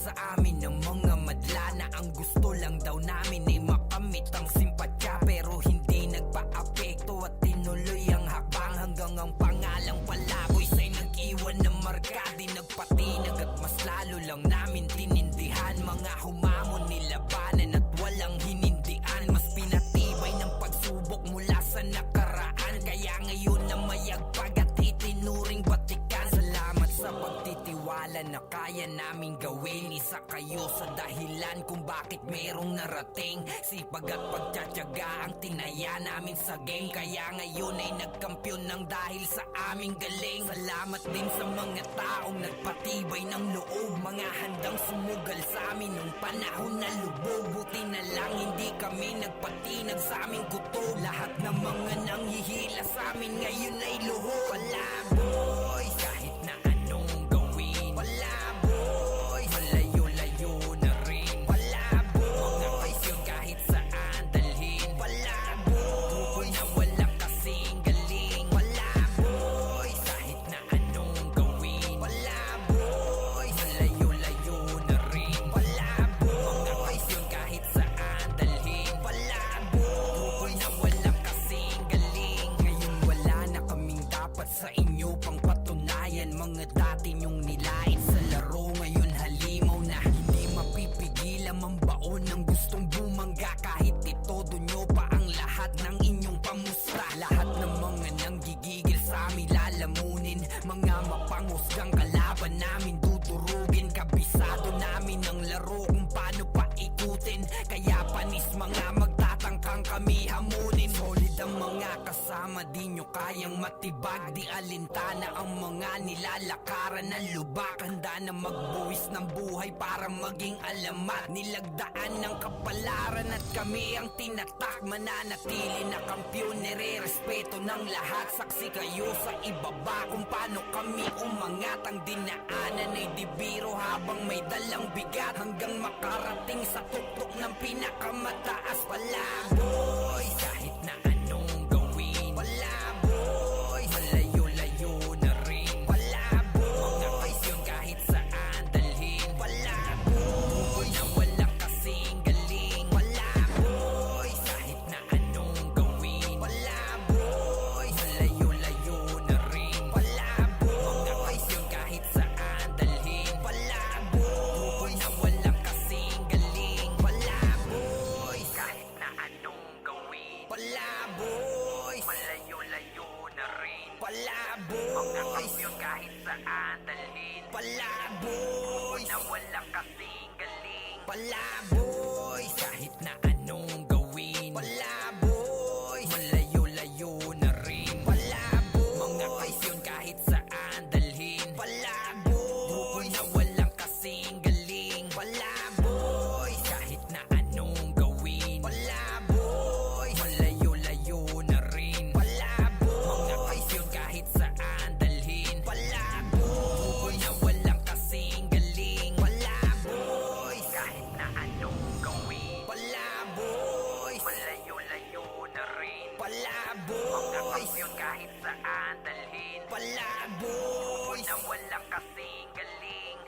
Sa amin ng mga madla na ang gusto lang daw namin ay makamit ang simpatya, pero hindi nagpa-apekto at tinuloy ang hakbang hanggang ang pangalang palaboy sa'y nag-iwan ng marka. Di nagpatinag at mas lalo lang namin tinindihan mga humamon nilabanan at walang hinindian. Mas pinatibay ng pagsubok mula sa nakaraan, kaya ngayon na mayagpag at itinuring batikan. Salamat sa pagtitiwala na kaya naming gawin. Isa kayo sa dahilan kung bakit merong narating. Sipag at pagtsatsaga ang tinaya namin sa game, kaya ngayon ay nagkampiyon ng dahil sa aming galing. Salamat din sa mga taong nagpatibay ng loob, mga handang sumugal sa amin nung panahon na lubog. Buti na lang hindi kami nagpatinag sa aming kutob. Lahat ng mga nanghihila sa amin ngayon ay luhod. Palaboy, kahit na anong gawin. Palaboy, malayo-layo na rin. Palaboy, mga paisyon kahit saan dalhin. Palaboy, na walang kasing galing. Palaboy, kahit na anong gawin. Palaboy, malayo-layo na rin. Palaboy, mga paisyon kahit saan dalhin. Palaboy, na walang kasing galing. Ngayon wala na kaming dapat sa inyo pang patunayan. Mga dati nyong nilain sa laro, ngayon halimaw na. Hindi mapipigil ang mambaon ng gustong bumangga. Kahit itodo nyo pa ang lahat ng inyong pamusta. Lahat ng mga nanggigigil sa amin lalamunin. Mga mapanghusgang kalaban namin tuturugin. Kabisado namin ang laro kung paano pa ikutin. Kaya panis mga magtatangkang kami hamunin. Solid ang mga kasama, di nyo kayang matibag. Di alintana ang mga nilalakaran ng lubak. Handa na magbuwis ng buhay para maging alamat. Nilagdaan ng kapalaran at kami ang tinatak. Mananatili na kampiyon, nire-respeto ng lahat. Saksi kayo sa ibaba kung paano kami umangat. Ang dinaanan ay di biro habang may dalang bigat, hanggang makarating sa tuktok ng pinakamataas. Palaboy, kahit na anong gawin. Palaboy, malayo-layo na rin. Palaboy, mga paisyon kahit saan dalhin. Palaboy, na walang kasing galing. Palaboy, kahit na anong gawin. Palaboy, malayo-layo na rin. Palaboy, mga paisyon kahit saan dalhin. Palaboy, na walang kasing galing. Palaboy, kahit na anong gawin. Palaboy, malayo-layo na rin. Palaboy, mga paisyon kahit saan dalhin. Palaboy, na walang kasing galing. Palaboy, kahit na anong gawin. Palaboy, malayo-layo na rin. Palaboy, mga paisyon kahit saan dalhin. Palaboy, na walang kasing galing. Palaboy, kahit na anong gawin. Palaboy, malayo-layo na rin. Palaboy, mga paisyon kahit saan dalhin. Palaboy, na walang kasing galing. Palaboy, kahit na anong gawin. Palaboy, malayo-layo na rin. Palaboy, mga paisyon kahit saan dalhin. Palaboy, na walang kasing galing.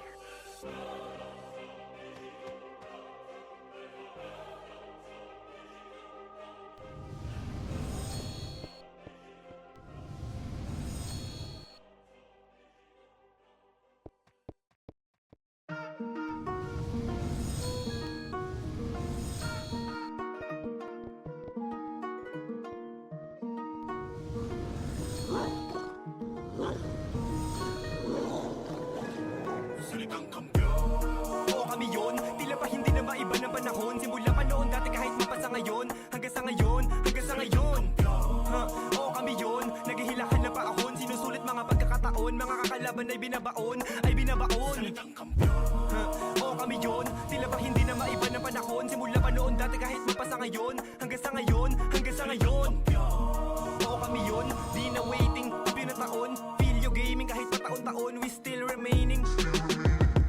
Oo kami yun, tila ba hindi na maiba ng panahon. Simula pa noon dati kahit mapasa ngayon. Hanggang sa ngayon, hanggang sa ngayon. Oo kami yun, naghihilahan na pa ahon. Sinusulit mga pagkakataon, mga kakalaban ay binabaon. Ay binabaon. Oo kami yun, tila ba hindi na maiba ng panahon. Simula pa noon dati kahit mapasa ngayon. Hanggang sa ngayon, hanggang sa ngayon. Oo kami yun, di na waiting, tabi na taon. Video gaming kahit pa taon-taon, we still remaining.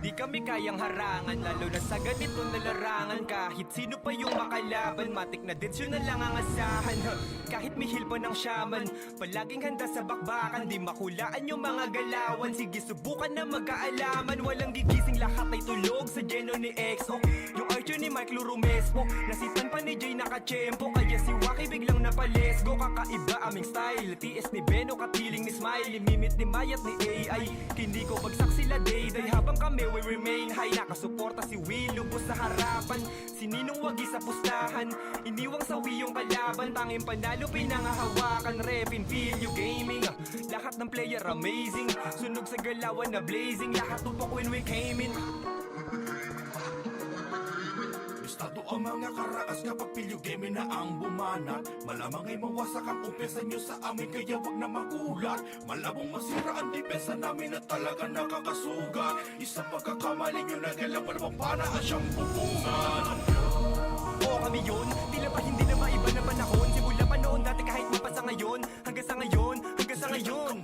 Di kami kayang harangan. Lalo na sa ganito na larangan, kahit sino pa yung makalaban, matik na deads yun na lang ang asahan. Kahit mihil pa ng shaman, palaging handa sa bakbakan, di makulaan yung mga galawan. Sige subukan na magkaalaman, walang gigising, lahat ay tulog sa geno ni EXO. Yung archer ni Mike Lurumespo, nasitan pa ni Jay nakachempo, kaya si Waki biglang napalesgo. Kakaiba aming style, TS ni Beno kapiling ni Smiley, mimit ni Mayat ni AI. Hindi ko bagsak sila Day-Day, habang kami we remain high. Nakasuporta si Will, lubos sa harapan, si Ninong wagi sa pustahan, iniwang sawi yung kalaban. Tanging panalo pinangahawakan, repin video gaming. Lahat ng player amazing, sunog sa galawan na blazing, lahat tupok when we came in. Estado ang mga karaas kapag pilyo game na ang bumanat. Malamang ay mawasak ang umpesa nyo sa amin, kaya wag na magulat. Malabong masira ang depensa namin na talaga nakakasugat. Isang pagkakamali nyo na galang malabang panaan siyang bubungan. Oo kami yun, tila ba hindi na maiba na panahon. Simula pa noon dati kahit mapasa ngayon, hanggang sa ngayon, hanggang sa ngayon.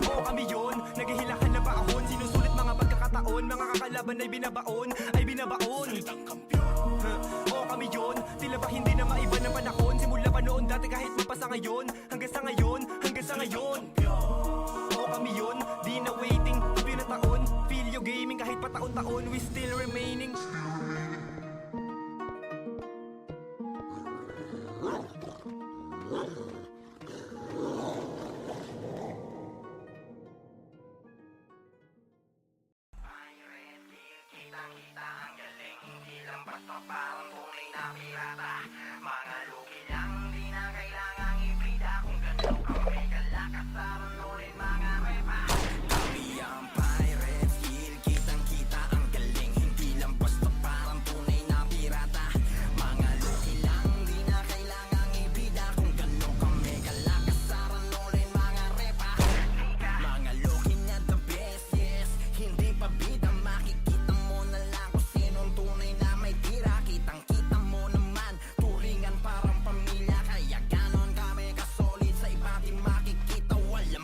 Oo kami yun, naghihilahan na paahon, sinusulit mga pagkakataon, mga kakalaban ay binabaon, ay binabaon. Salitang kampiyon. Oo kami yun, tila ba hindi na maiba na panahon. Simula pa noon dati kahit mapasa ngayon, hanggang sa ngayon, hanggang sa ngayon. Oo kami yun, di na waiting, tuloy na taon. Feel your gaming kahit pa taon-taon, we still remaining. Kita-kita ang galing, hindi lang basta parang tunay na pirata. Mga lugi lang, di na kailangang ibida. Kung gano'n kami kalakas sa manulit mga repa. Kami ang pirates, kill, kitang-kita ang galing, hindi lang basta parang tunay na pirata. Mga lugi lang, di na kailangang ibida. Kung gano'n kami kalakas sa manulit mga repa. Mga lugi na the best, yes, hindi pa bida. Makikita mo na lang kung sinong tunay na may tira. Kitang-kita mo naman, turingan parang pamilya. Kaya ganon kami kasolid, sa iba di makikita. Walang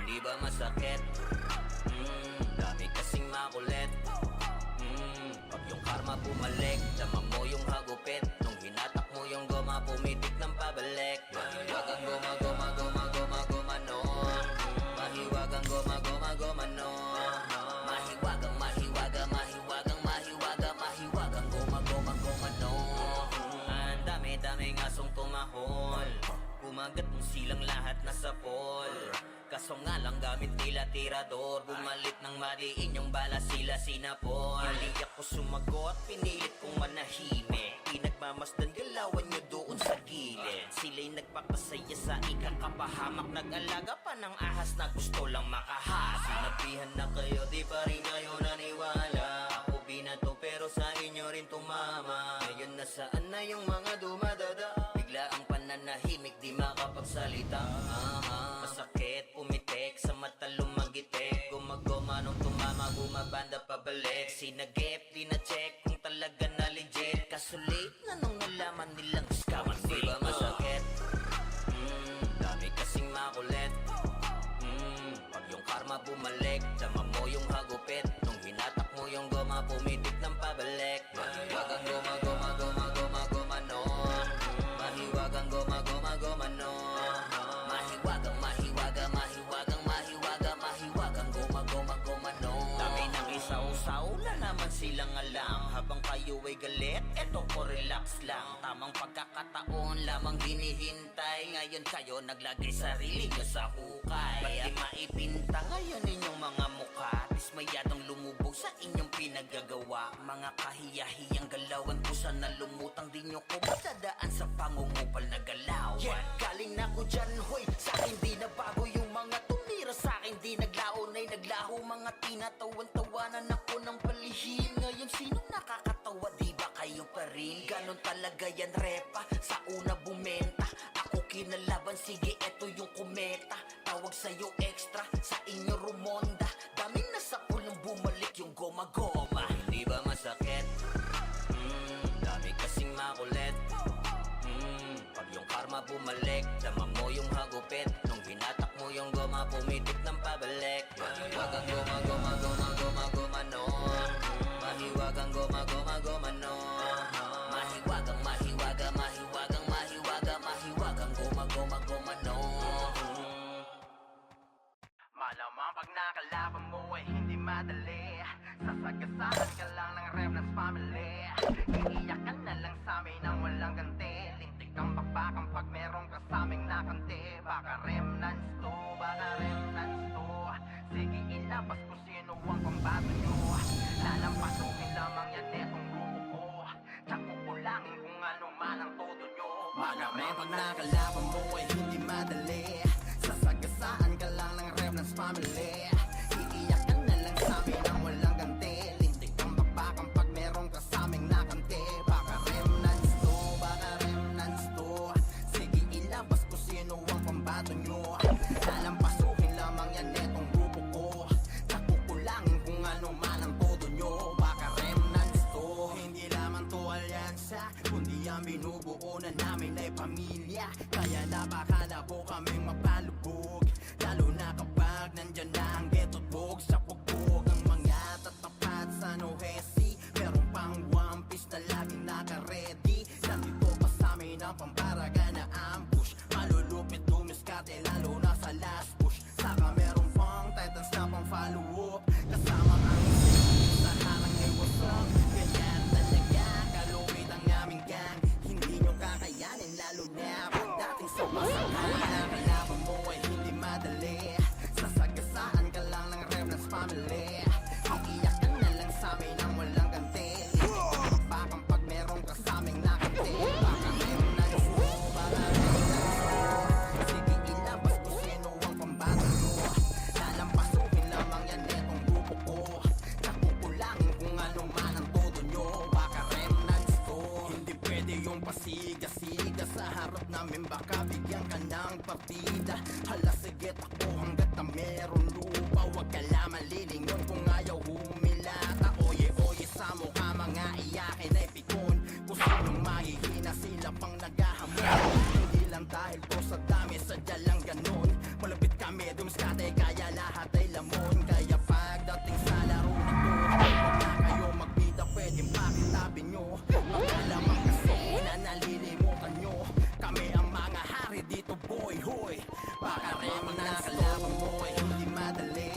Hindi ba masakit? Dami kasing makulit. Pag yung karma bumalik, dama mo yung hagupit. Nung hinatak mo yung goma, pumitik ng pabalik. Mahiwagang goma, goma, goma, goma, goma, no. Mahiwagang goma, goma, goma, no. Mahiwagang, mahiwaga, mahiwagang, mahiwaga, mahiwagang goma, goma, goma, no. Ang dami-daming asong tumahol. Kumagat mo silang lahat na sapol. Kaso nga lang gamit nila tirador. Bumalit ng mariin yung bala sila sinapol. Hindi ako sumagot, pinilit kong manahimik. Pinagmamasdan galawan nyo doon sa gilid. Sila'y nagpapasaya sa ikakapahamak. Nag-alaga pa ng ahas na gusto lang makahas. Sinabihan na kayo, di pa rin kayo naniwala. Ako binato pero sa inyo rin tumama. Ngayon nasaan na yung mga dumadada? Bigla ang pananahimik, di makapagsalita. Masakit, pumitik, sa mata lumagitik. Gumagoma nung tumama, bumabanda pabalik. Sinagip, di na check kung talaga na legit. Kaso late na nung nalaman nilang scam and fake. Di ba masakit? Dami kasing makulit. Pag yung karma bumalik, dama mo yung hagupit. Nung hinatak mo yung goma, pumitik ng pabalik. Mahiwagang goma, goma, goma, goma, goma, no. Mahiwagang goma, goma, goma, no. Mahiwagang, mahiwaga, mahiwagang, mahiwaga, mahiwagang goma, goma, goma, no. Dami nang isaw-saw, wala naman silang alam. Habang kayo ay galit, eto ko relax lang. Tamang pagkakataon lamang hinihintay. Ngayon kayo naglagay sarili nyo sa hukay. Ba't di maipinta ngayon inyong mga mukha? Dismayadong lumubog sa inyong pinagagawa. Mga kahiyahiyang galawan ko sana lumutang. Di nyo ko matadaan sa pangungupal na galawan. Yeah, galing na ko dyan, hoy. Sa akin di na bago yung mga tumira sa akin. Di naglaon ay naglaho. Mga tinatawan-tawanan ako ng palihim. Ngayon sino nakakatawa? Di ba kayo pa rin? Ganon talaga yan repa. Sa una bumenta, ako kinalaban. Sige, eto yung kometa. Tawag sa'yo extra, sa inyo rumonda. Daming nasa pulong bumalik yung goma-goma. Hindi ba masakit? Dami kasing makulit. Pag yung karma bumalik, dama mo yung hagupit. Nung hinatak mo yung goma, pumitik ng pabalik. Mahiwagang goma, goma, goma, goma, goma, no. Mahiwagang goma, goma, goma, no. Mahiwagang, mahiwaga, mahiwagang, mahiwaga, mahiwagang goma, goma, goma, no. Malamang pag nakalaban mo ay hindi madali. Sasagasahan ka lang ng Remnants family. Iiyak ka na lang sa amin nang walang ganti. Lintik kang bakbakang pag meron ka sa aming nakanti. Baka Remnants to, baka Remnants to. Sige ilabas ko sino ang pambato nyo. Lalampasukin lamang yan etong grupo ko. Tsak kukulangin kung ano man ang todo nyo. Malamang pag nakalaban mo ay hindi madali. Sasagasaan ka lang ng Remnants family. Iiyak ka na lang sa amin nang walang ganti. Lintik kang bakbakang pag meron ka sa aming nakanti. Baka Remnants to, baka Remnants to. Sige ilabas ko sino ang pambato nyo. Lalampasukin lamang yan etong grupo ko. Tsak kukulangin kung ano man ang todo nyo. Baka Remnants to. Hindi lamang to alyansa, kundi ang binubuo na namin ay pamilya. Kaya napakala ko kaming mapalubog. Lalo na kapag nandyan na ang ghetto't bog. Sa pugbog ang mga tatapat sa Nohesi. Meron pang One Piece na laging naka-ready. Nandito pa sa amin ang pambaraga na ambush. Malulupit dumiskate lalo na sa last push. Saka meron pang Titans na pang follow-up. Kasama ang isip sa harang ay wasap. Ganyan talaga kalupit ang aming gang. Hindi nyo kakayanin lalo na pagdating sa masakal. Nakalaban mo ay hindi madali. Sasagasaan ka lang ng Remnants family. Iiyak ka na lang sa amin nang walang ganti. Bakang pag meron ka sa aming nakanti. Baka Remnants to, baka Remnants to. Sige ilabas ko sino ang pambato nyo. Lalampasukin lamang yan etong grupo ko. Nakukulangin kung ano man ang todo nyo. Baka Remnants to. Hindi pwede yung pasiga-siga sa harap namin. Baka bigyan ka ng partida. Hala sige takbo hanggat na meron lupa. Huwag ka lang malilingon kung ayaw humilata. Oye-oye sa mukha mga iyakin ay pikon. Kung sinong mahihina sila pang naghahamon. Hindi lang dahil po sa dami sadya lang ganon. Malapit kami dumiskate kaya nangyayari dito boy, hoy. Baka rin na kalaban mo ay hindi madali.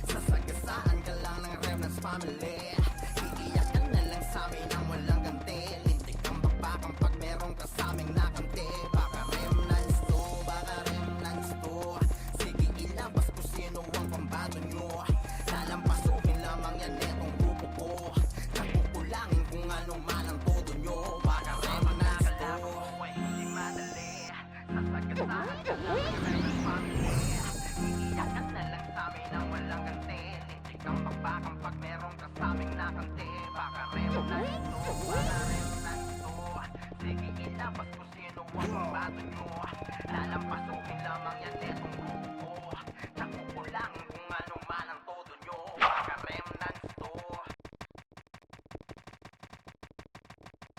Sasagasaan ka lang ng Remnants family. Iiyak ka na lang sa amin ang walang ganti. Lintik kang bakbakang pag merong kasaming nakanti. Baka Remnants to, baka Remnants to. Sige ilabas ko sino ang pambato nyo. Lalampasukin lamang yan etong grupo ko. Nagkukulangin kung anong man ang todo nyo. Baka Remnants to, ay hindi madali. Sasagasaan ka lang ng Remnants family. Iiyak ka na lang sa amin ang walang ganti. Lintik kang bakbakang pag merong kasaming nakanti. Baka Remnants to, baka Remnants to. Sige ilabas ko sino ang pambato nyo. Lalampasukin lamang yan etong grupo ko. Nagkukulangin kung ano man ang todo nyo. Baka Remnants to.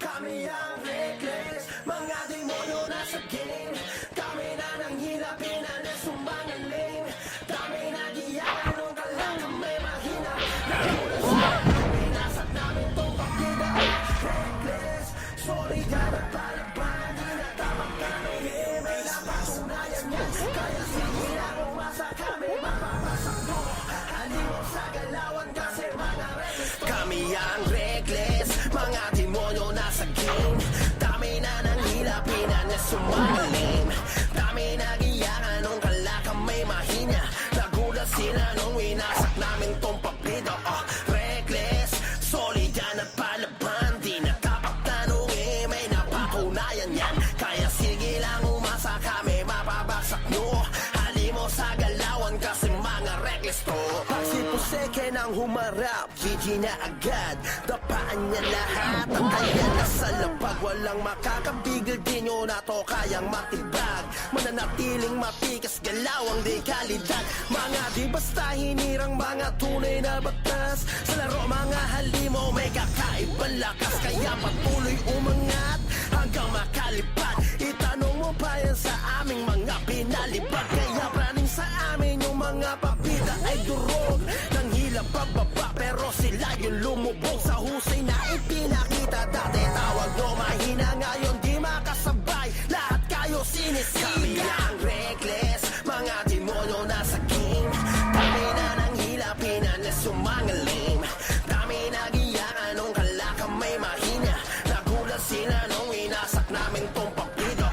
Kami ang reckless, mga demonyo nasa game. Kami na nang hilapin na nasumangaling. Kami nagiyakan nung kalang may mahina. Nagulat siya, pinasat namin tong pakita. Reckless, sorry ka na palaban. Di na tamang kami, may napatunayan yan. Kaya sige na umasa kami, mapapasak mo. Haliw sa galawan kasi mga reckless. Kami ang reckless, mga demonyo nasa game. Dami na nang hilapinan na sumagaling. Dami nagiyakan nung kalakang may mahina. Nagulat sila nung winasak namin tong pabrida. Reckless, solid yan at palaban. Di na tapak tanungin, may napatunayan yan. Kaya sige lang umasa kami, mapabaksak nyo. Halimo sa galawan kasi mga reckless to. Pag si Puseke nang humarap, GG na agad. Dapaan niya lahat, ang kaya nasa lapag. Walang makakapigil, di nyo na to kayang matibag. Mananatiling matikas, galawang di kalidad. Mga di basta hinirang, mga tunay na batas. Sa laro mga halimo, may kakaibang lakas. Kaya patuloy umangat hanggang makalipad. Itanong mo pa yan sa aming mga pinalipad. Kaya praning sa amin yung mga papida ay durog. Nang hilap pababa pero sila yung lumubog. Sa husay na ipinakita dati, tawag no mahina. Ngayon di makasabay, lahat kayo sinisiga. Kami ang reckless, mga demonyo nasa game. Dami na nang hilapinan na sumangalim. Dami nagiyakan nung kalakang may mahina. Nagulat sila nung inasak namin tong pabrida.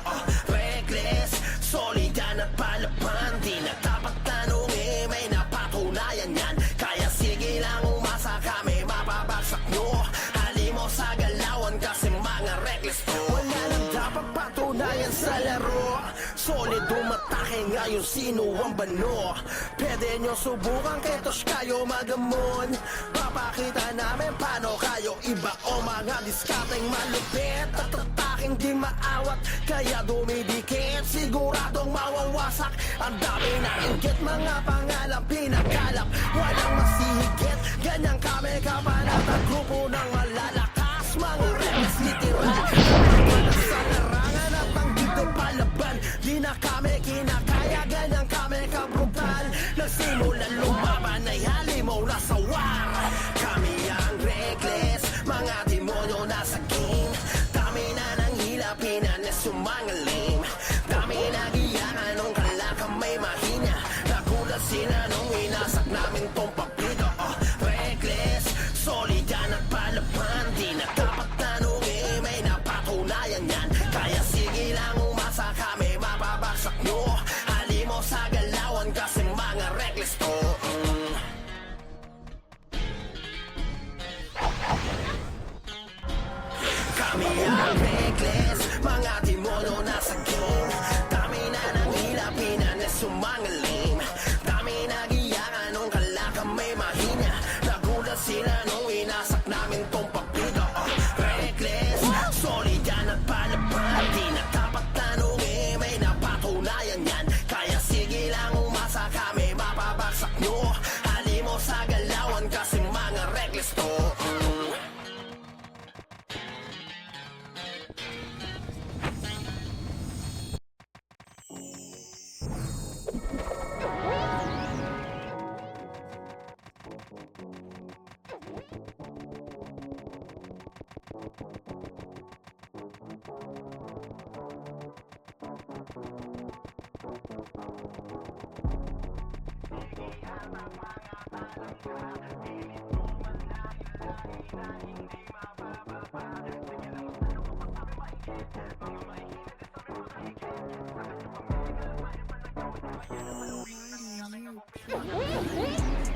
Reckless, solid yan at palaban. Di na dapat tanungin, may napatunayan yan. Kaya sige lang umasa kami, mapabagsak nyo. Halimo sa galawan kasi mga reckless to. Wala nang dapat patunayan sa laro. Solid umatake ngayon, sino ang bano? Pwede nyo subukan ketos kayo magamon. Papakita namin paano kayo iba o mga diskateng malupit. At ataking di maawat, kaya dumidikit. Siguradong mawawasak, ang dami na inggit. Mga pangalan pinakalap, walang masihigit. Ganyan kami kapalat ang grupo ng malalakas. Mga reckless literal, sa larangan at ang dito palaban. Di na kami kinakaya, ganyan kami kabrutal. Nagsimulan lumaban ay halimaw na sa war. Kami ang reckless, mga demonyo nasa game. Dami na nang hilapinan na sumangalim. Dami nagiyakan nung kalakang may mahina. Nagulat sila nung winasak namin tong pabrida. Reckless, solid yan at palaban. Di na dapat tanungin, may napatunayan yan. Kaya sige lang umasa kami, mapabaksak nyo. Halimo sa galawan kasi mga reckless to. Kami ang reckless, mga demonyo nasa game. Dami na nang hilapinan na sumangalim. Dami nagiyakan nung kalakang may mahina. Nagulat sila nung inasak namin tong pabrida. Reckless, solid yan at palaban. Di na dapat tanungin, may napatunayan yan. Kaya sige lang umasa kami, mapabaksak nyo. Halimo sa galawan kasi mga reckless to.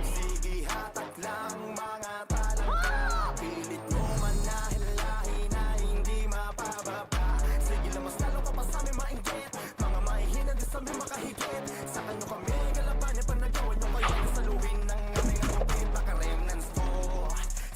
Sige hatak lang mga talangka, pilit mo manahilahin na hindi mapababa. Sige lang mas lalo ka pa sa amin mainggit, mga mahihina din sa amin makahigit. Sa kanyo kami galaban yung panagawan nyo kaya nasaluhin ng aming agupit. Baka remnants ko.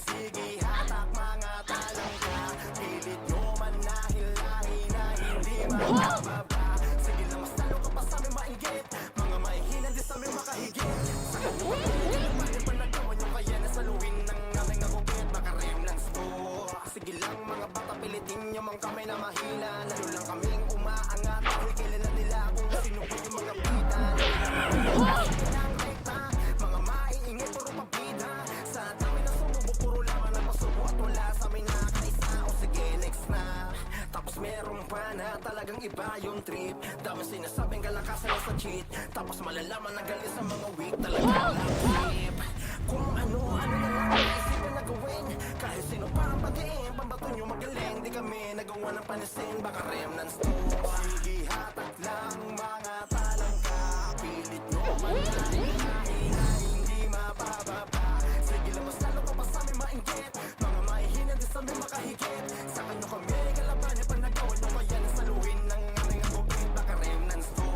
Sige hatak mga talangka, pilit mo manahilahin na hindi mapababa. Sige lang mas lalo ka pa sa amin mainggit, mga mahihina din sa amin makahigit. Sa kanyo kami galaban yung panagawan nyo kaya nasaluhin ng aming agupit. Baka remnants ko. Sige lang mga bata pilitin nyo mang kamay na mahina. Lalo lang kaming umaangat dahil kilala nila kung sino po yung mga pita. Lang rekta, mga maiingit puro pabida. Sa dami na sumubo puro laman ang pasubo at wala sa amin nakakaisa. O sige next na. Tapos meron pa na talagang iba yung trip. Dami sinasabing kalakasan na sa cheat. Tapos malalaman na galing sa mga weak. Talagang trip. Kung ano na lang isipin na gawin. Kahit sino pa ang pagdiin, pambato nyo magaling. Di kami nagawa ng panisin, baka remnants to. Sige hatak lang mga talangka, pilit nyo mananahin na hindi mapababa. Sige lang mas lalo ka pa sa amin mainggit, mga mahihina din sa amin makahigit. Sa kanyo kami galaban yung panagawan nyo kaya nasaluhin ng aming agupit. Baka remnants to.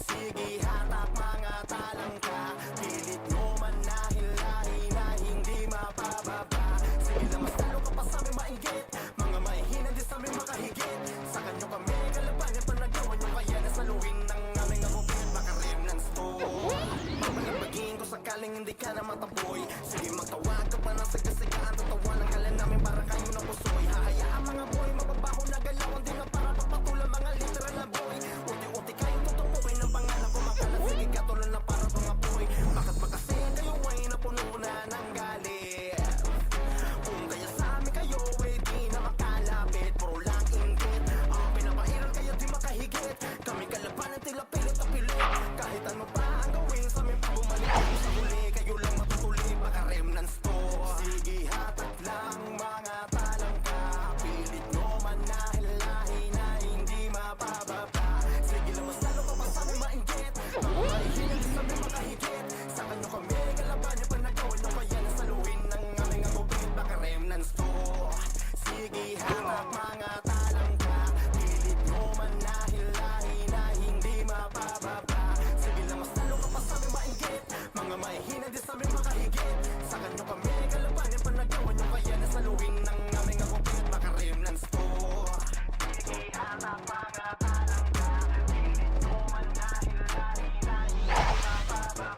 Sige hatak mga talangka, pilit nyo manahilahin na hindi mapababa. Sige lang mas lalo ka pa sa amin mainggit, mga mahihina din sa amin makahigit. Sa kanyo kami galaban yung panagawan nyo kaya nasaluhin ng aming agupit. Baka remnants to. Papalabagin ko sakaling hindi ka na mataboy. Sige magtawag ka pa ng sagasigaan, tatawanan ka lang namin para kayo na pusoy. Hahayaan mga boy, mababaho na galawan din na para papatulan mga literal na boy. Uti-uti kayong tutubuin ng pangalan ko makalat. Sige katulan na para mga boy. Bakit ba kasi kayo ay napuno na ng galit? Kung kaya sa amin kayo ay di na makalapit, puro lang inggit. Ang pinapairal kayo di makahigit. Kami kalabanan tila pilit na pilit. Kahit ano pa ang gawin sa amin pag bumalik kayo sa huli, kayo lang matutuli, baka remnants to. Sige hatak lang mga talangka, pilit nyo manahilahin na hindi mapababa. Sige lang mas lalo ka pa sa amin mainggit, mga mahihina din sa amin makahigit. Sa kanyo kami galaban yung panagawan nyo kaya nasaluhin ng aming agupit. Baka remnants to. Sige hatak mga talangka, pilit nyo manahilahin na hindi mapababa. Sige lang mas lalo ka pa sa amin mainggit, mga mahihina din sa amin makahigit. Sa kanyo kami galaban yung panagawan nyo kaya nasaluhin ng aming agupit. Baka remnants to. Sige hatak mga talangka, pilit nyo manahilahin na hindi mapababa.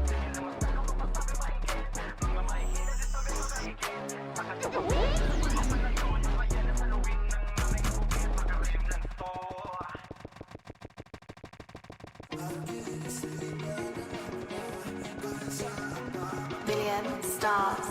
Sige lang mas lalo ka pa sa amin mainggit, mga mahihina din sa amin makahigit. Sa kanyo kami galaban yung panagawan nyo kaya nasaluhin ng aming agupit. Baka remnants to. Billion stars.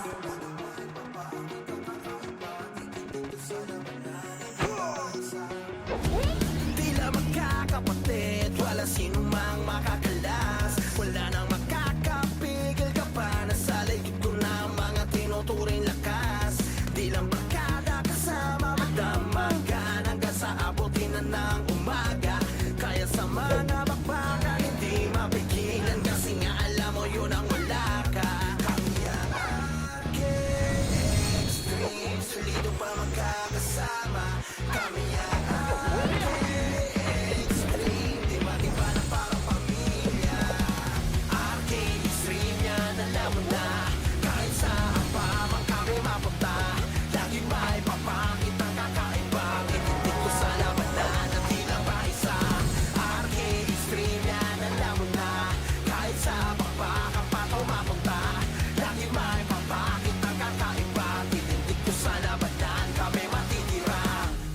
Tila magkakapatid, wala sino mang makakalas. Wala nang makakapigil ka pa, nasa ligid ko na mga tinuturing lakas. Di lang barkada kasama, magdamagan hanggang sa abutin na ng umaga. Kaya sa mga bakbakan, hindi mapigilan kasi nga alam mo yun ang wala ka. Kami ang Arc-Extreme, solido pa magkakasama. Kami ang Arc-Extreme, di matiba na parang pamilya. Arc-Extreme, yan alam mo na. Kahit saan pa man kami mapunta, lagi may papakit ang kakaiba. Ititik ko sa labanan at di lang pa isa. Arc-Extreme, yan alam mo na. Kahit sa bakbakan pa ito mapunta, lagi may papakit ang kakaiba. Ititik ko sa labanan, kami matitira.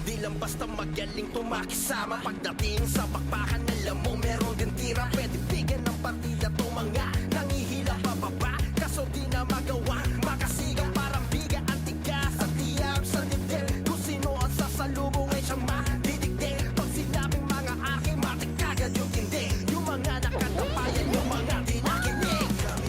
Di lang basta magaling tumakisama. Pagdating sa bakbakan, alam mo meron din tira. Pwede bigyan ng partida to mga nangihila pababa. Kaso di na magawa, makasigang parang biga ang tigas. Sa tiyab sa dibdib, kung sino ang sasalubong ay siyang matitigdig. Pag sinabing mga aking matik agad yung hindi, yung mga nakatapayan, yung mga di nakinig. Kami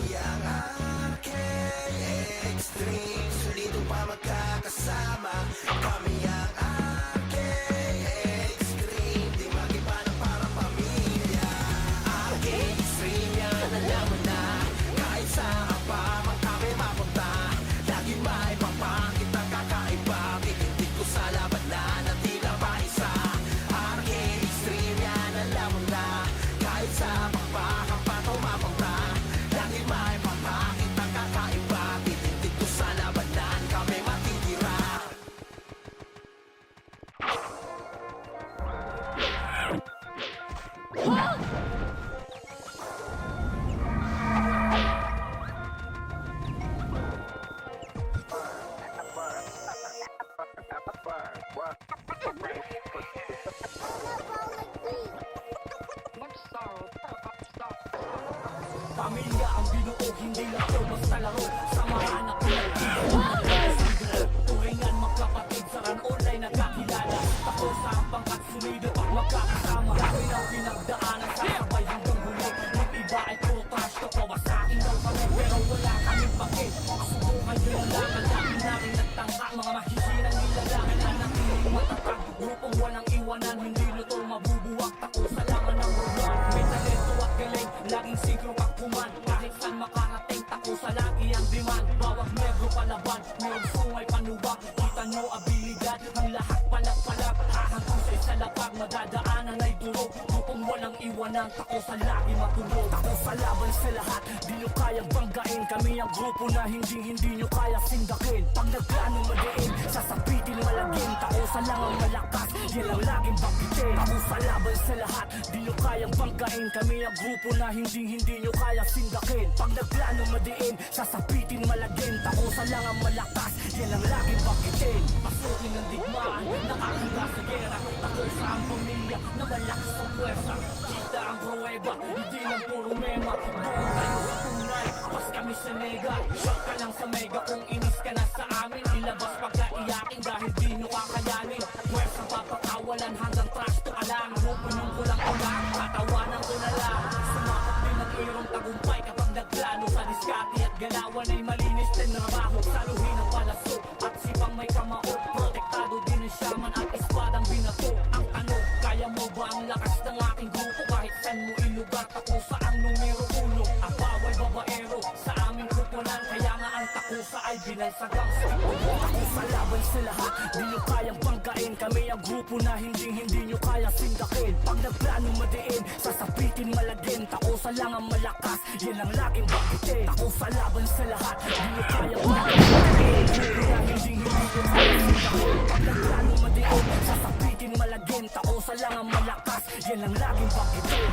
Pamilya ang binuo, hindi lang ito basta laro. Samahan ang pinag-ibig. Turingan magkapatid sa ranolay nagkakilala. Tako sa pangkat sumido pag magkakasama. Kami ang pinagdaanan sa sabay hanggang huli. Yung iba ay puro trash to kawasakin daw kami pero wala kaming pakit. Subukan nyo lang lakad namin namin nagtangka. Mga mahihinang nilalangan na natiling matatag. Grupong walang iwanan, hindi luto mabubuwag. Tako sa langan ng ruwan. May talento at galing, laging sigro kuman. Kahit saan makarating, tako sa lagi ang demand. Bawat negro palaban, mayroong sungay panubak. Kita nyo abilidad, ang lahat palag-palag. Hahantong sa isa lapag, madadaanan ay duro. Grupong walang iwanan, tako sa lagi matulog. Tako sa laban sa lahat, di nyo kayang banggain. Kami ang grupo na hindi nyo kaya sindakin. Pag nagplano madiin, sasapitin malagin. Tako sa lang ang malakas, yan ang laging banggitin. Tako sa laban sa lahat, di nyo kayang banggain. Kami ang grupo na hindi nyo kaya sindakin. Pag nagplano madiin, sasapitin malagin. Tako sa lang ang malakas, yan ang laging banggitin. Pasukin ang digmaan, nakakita sa gera. Tako sa ang pamilya, na malakas ang pwersa. Kita ang pruweba, hindi lang puro mema. Doon tayo sa tunay, pas kami sa mega. Shock ka lang sa mega kung inis ka na sa amin. Ilabas pagkaiyakin dahil di nyo kakayanin. Pwersa papatawalan hanggang trash to alam. Pupunong ko lang ulang, tatawanan ko na lang. Sumakot din ang irong tagumpay kapag nagplano sa diskarte at galawan ay malinis din trabaho. Saluhin ang palaso at sipang may kamao. Protektado din ang shaman at espadang binato. Ang tanong, kaya mo ba ang lakas ng aking grupo? Kahit saan mo ilugar, tako sa ang numero uno. Ang bawal babaero sa aming kupunan. Kaya nga ang takusa ay binalsagang sa ulo. Tako sa laban sa lahat, di nyo kayang banggain. Kami ang grupo na hindi nyo kaya sindakin. Pag nagplano madiin, sasapitin malagin. Tako sa lang ang malakas, yan ang laging banggitin. Tako sa laban sa lahat, di nyo kayang banggain. Grupo na hindi nyo kaya sindakin. Pag nagplano madiin, sasapitin malagin. Tako sa lang ang malakas, yan ang laging banggitin.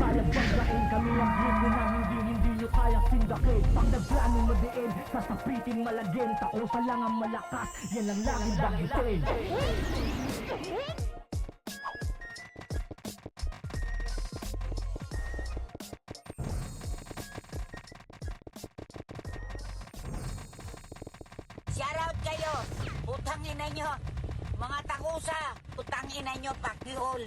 Kayang banggain, kami ang grupo na hindi nyo kaya sindakin. Pag nagplano madiin, sasapitin malagin. Tako sa lang ang malakas, yan ang laging banggitin. Shoutout kayo, putang ina nyo. Mga takusa, putang ina nyo, pakihol.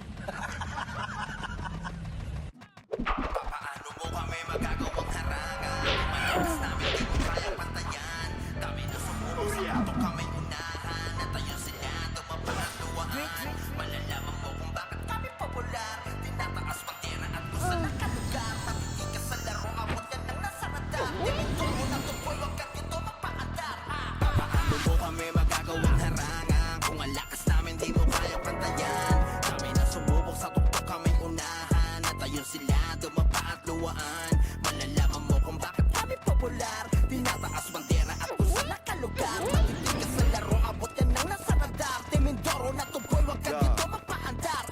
Paano mo kami magagawang harangan? Malakas namin di mo kayang pantayan. Kami na sumubok sa puto kami unahan. At ayun sila tumapanatuwaan. Malalaman mo kung bakit kami popular. Tinataas bandera at kung saan nakalugar. Matitig ka sa laro, abot yan ng nasa radar. Dimintong mo na tupoy, wag ka dito magpaandar. Paano mo kami magagawang harangan? Kung ang lakas namin di mo kayang pantayan. Kami na sumubok sa tuktok kami unahan. At ayun sila dumapa at luwaan. Malalaman mo kung bakit kami popular. Tinataas bandera at kung saan nakalugar. Matitig ka sa laro, abot yan ng nasa radar. Timindoro na tupoy, wag ka dito magpaandar.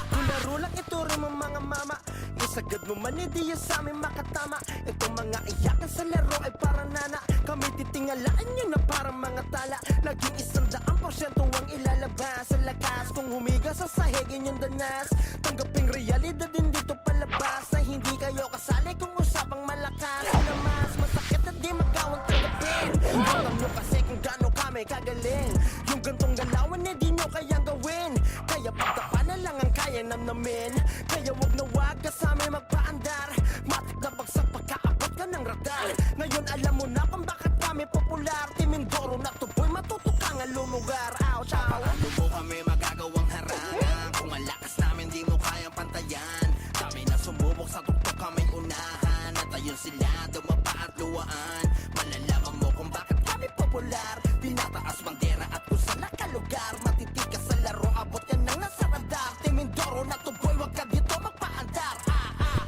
Kung laro lang ituro mo mga mama, isagad mo man hindi yan sa amin makatama. Itong mga iyakan sa laro ay para nana. Kami titingalaan nyo na parang mga tala. Naging 100% ang ilalabas sa lakas. Kung humiga sa sahigin yung danas, tanggaping realidad din dito palabas. Na hindi kayo kasali kung usapang malakas. Na mas masakit at di magawang tanggapin. Alam nyo kasi kung gano'n kami kagaling. Yung gantong galawan eh di nyo kayang gawin. Kaya pagtapa na lang ang kaya namin. Kaya wag na wag ka sa amin magpaandar. Matik na bagsak pagkaabot ka ng radar. Ngayon alam mo na kung bakit kami popular. Timindoro na tuboy, matutukang ang lumugar. Ouch, ouch. Paano mo kami magagawang harangan? Kung ang lakas namin di mo kayang pantayan. Kami na sumubok sa tuktok kami unahan. At ayun sila dumapa at luwaan. Malalaman mo kung bakit kami popular. Tinataas bandera at kung saan nakalugar. Matitig ka sa laro, abot yan ng nasa radar. Timindoro na tuboy, wag ka dito magpaandar.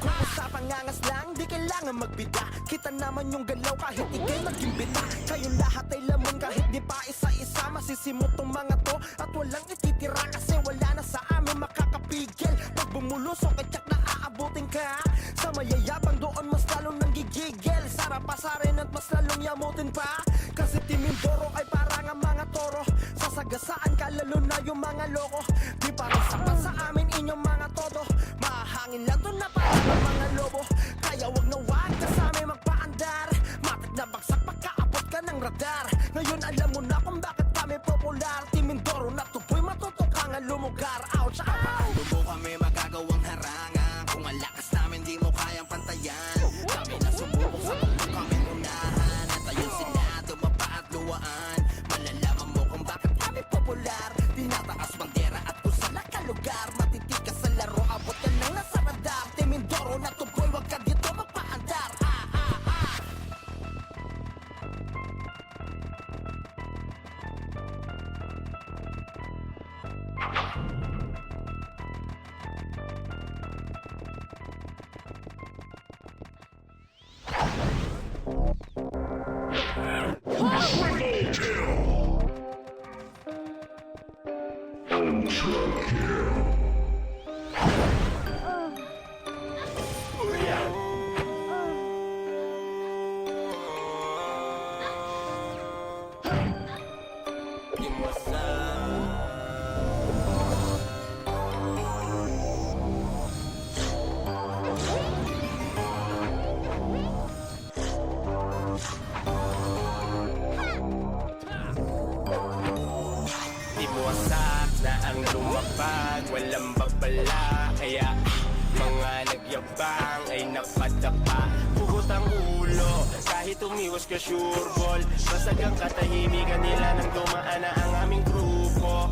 Kung usapang ngangas lang, di kailangan magbida. Kita naman yung galaw kahit ikay mag-imbita. Kayong lahat ay lamon kahit di pa isa-isa. Masisimot tong mga to at walang ititira kasi wala na sa amin makakapit. pipigil. Pag bumulusok at tsak na aabutin ka. Sa mayayabang doon mas lalong nanggigigil. Sarap pasarin at mas lalong yamutin pa. Kasi Timindoro ay parang ang mga toro. Sasagasaan ka lalo na yung mga loko. Di parang sapat sa amin inyong mga todo. Mahangin lang doon na parang ang mga lobo. Kaya wag na wag ka sa amin magpaandar. Matik na bagsak pagkaabot ka ng radar. Ngayon alam mo na kung bakit kami popular. Timindoro na tuboy matutok ang lumugar. Ouch, ow! Tubo kami magagawang harangan. Kung ang lakas namin di mo kayang pantayan. Kami na sumubok sa mundo kami unahan. At ayun sila tumapa at luwaan. Malalaman mo kung bakit kami popular. Tinataas bandera at kung saan nakalugar. Matitikas sa laro, abot ka lang nasa radar. Timindoro na tuboy, wag ka dito magpaandar. Iwasak na ang lumapag, walang babala. Kaya mga nagyabang ay napadapa. Pugot ang ulo, kahit umiwas ka sure ball. Basag ang katahimikan nila nang dumaan na ang aming grupo.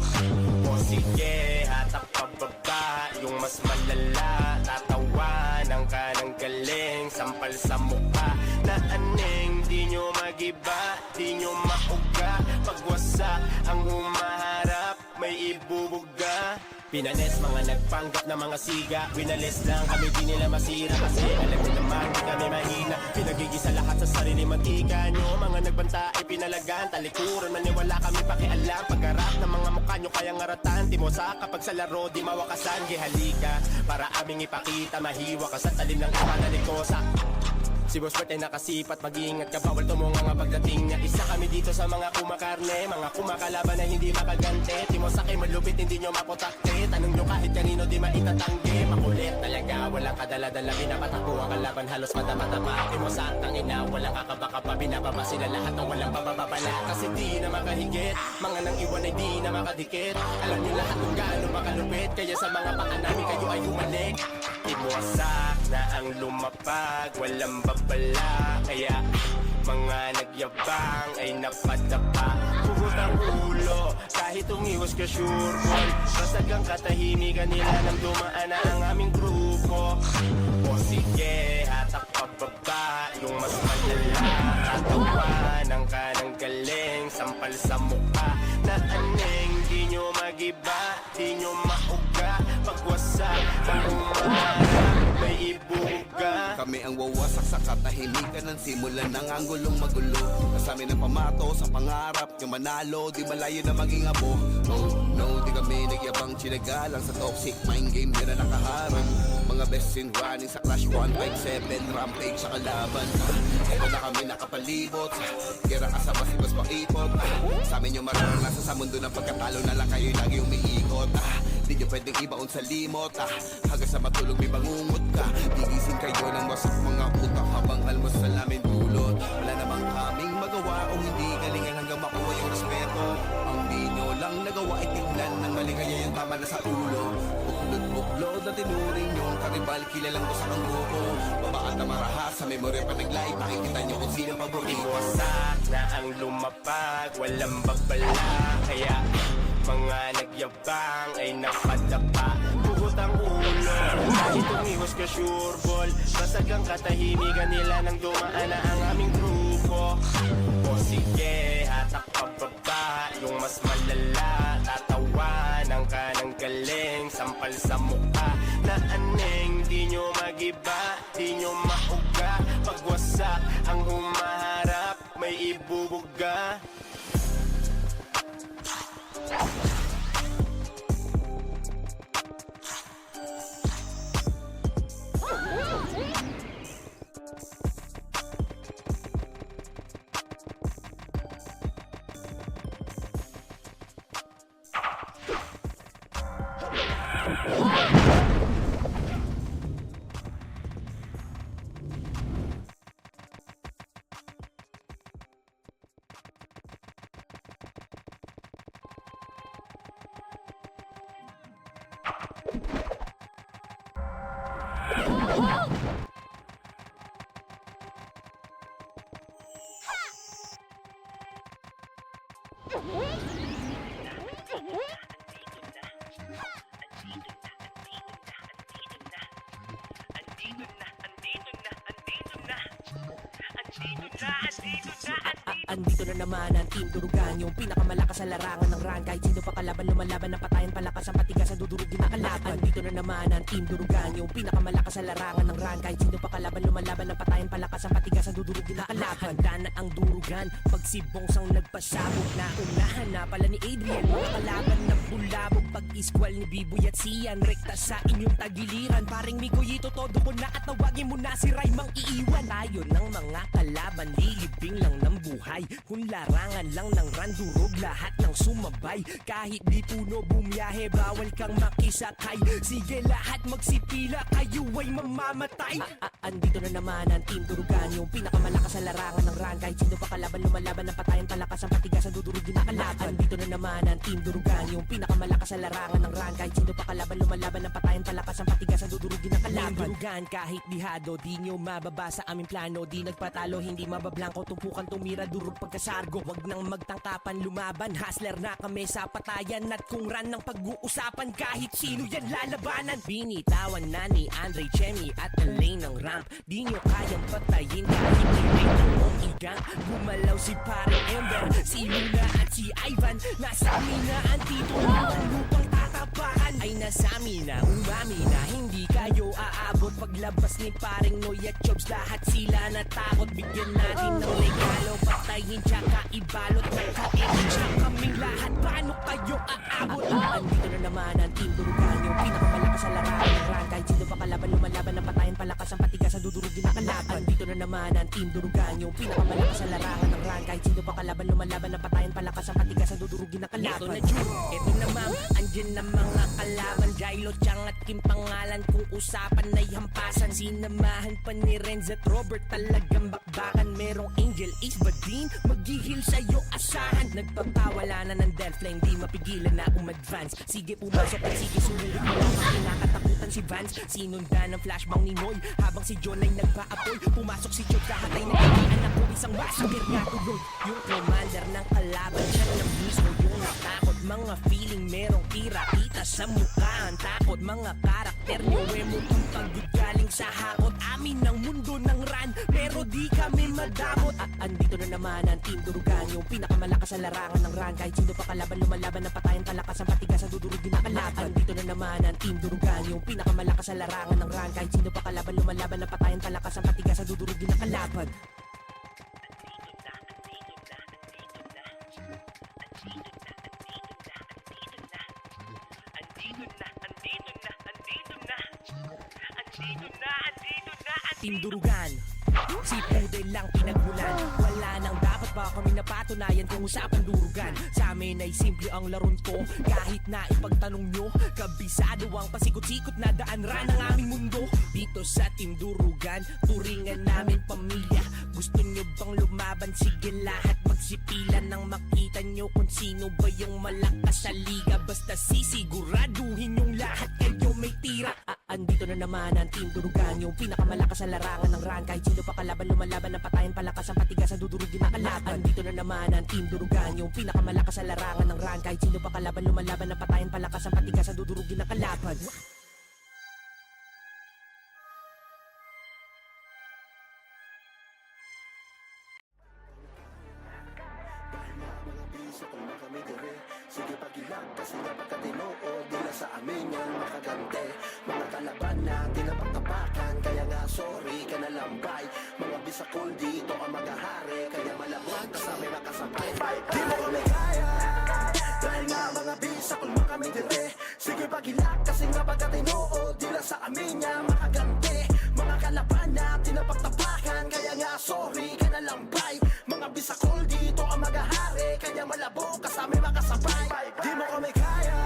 O sige, hatak pababa, yung mas malala. Tatawanan ka ng galing, sampal sa mukha. Na aneng, di nyo magiba, di nyo mauga. Pagwasak ang humaharap, may ibubuga. Pinanes mga nagpanggap na mga siga. Winalis lang kami, di nila masira. Kasi alam nyo naman, di kami mahina. Pinagigisa lahat sa sarili mantika nyo. Mga nagbanta ay pinalagan. Talikuran, maniwala kami pakialam. Pagharap ng mga mukha nyo kayang ngaratan. Di mo sa kapag sa laro, di mawakasan. Gihalika, para aming ipakita. Mahiwa ka sa talim ng ipanalikosa. Si Boss Bert ay nakasipat, mag-iingat ka, bawal tumunga nga pagdating niya. Isa kami dito sa mga kumakarne, mga kumakalaban na hindi makagante. Timo sa kayo malupit, hindi nyo maputakte. Tanong nyo kahit kanino, di maitatangge. Makulit talaga, walang kadala-dala, pinapatakbo ang kalaban, halos mata-mata-pa. Timo sa tangina, walang kakaba-kaba, binababa sila lahat ng walang bababala. Kasi di na makahigit, mga nang iwan ay di na makadikit. Alam nyo lahat kung gaano makalupit, kaya sa mga baka namin kayo ay humalik. Iwasak na ang lumapag, walang babala. Kaya mga nagyabang ay napadapa. Pugot ang ulo, kahit umiwas ka sure ball. Basag ang katahimikan nila nang dumaan na ang aming grupo. O sige, hatak pababa, yung mas malala. Tatawanan ka ng galing, sampal sa mukha. Na aneng, di nyo magiba, di nyo mauga. Pagwasak ang umaharap, may ibuga. Kami ang wawasak sa katahimikan ng simulan ng anggulong magulo. Kasami ng pamato sa pangarap, yung manalo, di malayo na maging abo. Oh no, di kami nagyabang sinagalang sa toxic mind game na nakaharang. Mga best in running sa Clash 157, rampage sa kalaban. Ito na kami nakapalibot, gira kasama si Bas Pakipot. Sa amin yung mararanasan sa mundo ng pagkatalo na lang kayo lagi umiikot. Di nyo pwedeng ibaon sa limot. Hanggang sa matulog may bangungot ka. Gigising kayo ng wasak mga utak habang almusal namin dulot. Wala namang kaming magawa kung hindi galingan hanggang makuha yung respeto. Ang di nyo lang nagawa ay tingnan ng maligaya yung tama na sa ulo. Buklod na tinuring yung karibal, kilalang ko sa kang grupo. Babakat na marahas sa memorya pa naglaing, makikita nyo kung sino paborito. Iwasak na ang lumapag, walang babala. Kaya mga nagyabang ay napadapa. Pugot ang ulo, kahit umiwas ka sure ball. Basag ang katahimikan nila nang dumaan na ang aming grupo. O sige, hatak pababa, yung mas malala. Tatawanan ka ng galing, sampal sa mukha. Na aneng, di nyo magiba, di nyo mauga. Pagwasak ang humaharap, may ibubuga. Andito na naman ang Team Durugan, yung pinakamalakas sa larangan ng run. Kahit sino pa kalaban, lumalaban ng patayan, palakas ang patigas, ang dudurugin na kalaban. Andito na naman ang Team Durugan, yung pinakamalakas sa larangan ng run. Kahit sino pa kalaban, lumalaban ng patayan, palakas ang patigas, ang dudurugin na kalaban. Handa na ang durugan, pag si Bongsang nagpasabog na unahan na pala ni Adrian. Mga kalaban ng bulabog, pag iskwal ni Biboy at Sian, rekta sa inyong tagiliran. Paring Mikoyito, todo ko na at tawagin mo na si Raymang iiwan. Tayo ng mga kalaban, lilibing lang ng buhay. Kung larangan lang ng randurog, lahat ng sumabay. Kahit di puno bumiyahe, bawal kang makisakay. Sige lahat magsipila, kayo ay mamamatay. Andito na naman ang Team Durugan, yung pinakamalakas sa larangan ng run. Kahit sino pa kalaban, lumalaban ng patayan, palakas ang patigas, ang dudurugin na kalaban. Andito na naman ang Team Durugan, yung pinakamalakas sa larangan ng run. Kahit sino pa kalaban, lumalaban ng patayan, palakas ang patigas, ang dudurugin na kalaban. Durugan kahit dihado, di nyo mababa sa aming plano. Di nagpatalo, hindi mabablangko, tumpukan tumira, durog pagkasargo. Wag nang magtangkapan, lumaban, hustler na kami sa patayan. At kung ran ng pag-uusapan, kahit sino yan lalabanan. Binitawan na ni Andre Chemi at Elaine ng ramp. Di nyo kayang patayin kahit may ng igang. Gumalaw si Paring Ember, si Luna at si Ivan. Nasa amin na ang titulo ng lupang tatapakan. Ay nasa amin na, umami na, hindi kayo aabot. Paglabas ni Paring Noy at Chobs, lahat sila natakot. Bigyan natin ng regalo, patayin tsaka ibalot. Nakain kaming lahat, paano kayo aabot? Andito na naman ang Team Durugan, yung pinakamalakas sa larangan ng run. Kahit sino pa kalaban, lumalaban ng patayan, palakas ang patigas, ang dudurugin na kalaban. Andito na naman ang Team Durugan, yung pinakamalakas sa larangan ng run. Kahit sino pa kalaban, lumalaban ng patayan, palakas ang patigas, ang dudurugin na kalaban. Ito na June, ito na ma'am, andyan na mga kalaban. Jailo, Chang at Kim pangalan, kung usapan ay hampasan. Sinamahan pa ni Renz at Robert, talagang bakbakan. Merong Angel, Ace, Badin, maghihil sa'yo asahan. Nagpapawala na ng Death Flame, di mapigilan na umadvance. Sige pumasok at sige sumulit mo lang ang kinakatakutan si Vance. Sinundan ng flashbang ni Noy, habang si John ay nagpaapoy. Pumasok si Chod, kahatay na anak ko, isang massacre nga tuloy. Yung commander ng kalaban, siya lang mismo yung natakot. Mga feeling merong tira, kita sa mukha ang takot. Mga karakter nyo, mukhang pagod galing sa hakot. Amin ang mundo ng run, pero di kami madamot. Andito na naman ang Team Durugan, yung pinakamalakas sa larangan ng run. Kahit sino pa kalaban, lumalaban ng patayan, palakas ang patigas, ang dudurugin na kalaban. Andito na naman ang Team Durugan, yung pinakamalakas sa larangan ng run. Kahit sino pa kalaban, lumalaban ng patayan, palakas ang patigas, ang dudurugin na kalaban. Team Durugan, si Pudel lang pinagmulan. Wala nang dapat pa kami napatunayan kung usapan durugan. Sa amin ay simple ang laron to, kahit na ipagtanong nyo. Kabisado ang pasikot-sikot na daan ran ang aming mundo. Dito sa Team Durugan, turingan namin pamilya. Gusto nyo bang lumaban? Sige lahat magsipilan nang makita nyo kung sino ba yung malakas sa liga. Basta sisiguraduhin yung lahat kayo may tira. Andito na naman ang Team Durugan, yung pinakamalakas sa larangan ng run. Kahit sino pa kalaban, lumalaban ng patayan, palakas ang patigas, ang dudurugin na kalaban. Andito na naman ang Team Durugan, yung pinakamalakas sa larangan ng run. Kahit sino pa kalaban, lumalaban ng patayan, palakas ang patigas, ang dudurugin na kalaban. Sige pagilak kasi napagkatinood nila sa amin yung makagante. Mga kalaban na tinapagtapakan, kaya nga sorry ka na lambay. Mga bisakol dito ang magahari, kaya malabot kasama nakasabay. Di mo kami kaya, dahil nga mga bisakol mo kami dire. Sige pagilak kasi napagkatinood nila sa amin yung makagante. Mga kalaban na tinapagtapakan, kaya nga sorry ka na lambay. Mga bisakol dito ang magahari, kaya malabo kasama makasabay. Di mo kami kaya,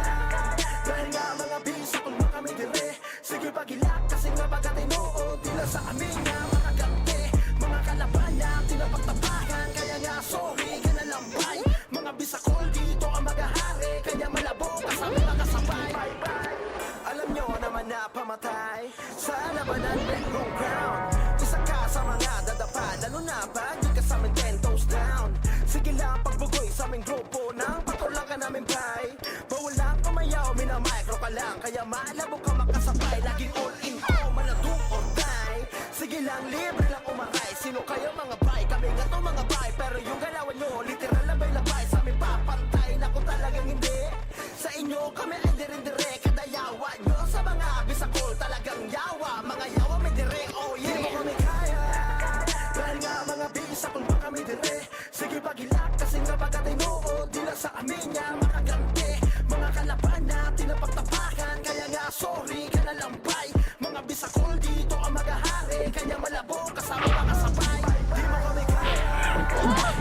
dahil nga mga bisakol mo kami dire. Sige pagilak kasi nga pagkatinood nila sa amin nga makagante. Mga kalaban na tinapagtapakan, kaya nga sorry ka na lambay. Mga bisakol dito ang magahari, kaya malabo kasama makasabay. Alam nyo naman na pamatay sa labanan background ground. Isa ka sa mga dadapa, lalo na pag di ka sa amin 10 toes down. Sige lang pagbugoy sa aming grupo nang patulang ka namin bay. Bawal lang pumayaw, minamicro ka lang, kaya malabo ka makasabay. Laging all in all, maladong or die. Sige lang, libre lang umaray. Sino kayo mga bay? Kami nga to mga bay. Pero yung galawan nyo, literal na labay. Sa amin papantay, naku talagang hindi. Sa inyo kami ay dire-dire. Kadayawa nyo sa mga bisakol, talagang yawa. Mga yawa may dire, oh yeah. Di mo kami kaya, dahil nga mga bisakol pa kami dire. Sige pagilak, kasi nga pagkatay mo, oh, di lang sa amin niya makaganti. Mga kalaban natin na pagtapakan, kaya nga sorry ka na lampay. Mga bisakol dito ang magahari, kanya malabo kasama mga sabay. Di mo kami kaya,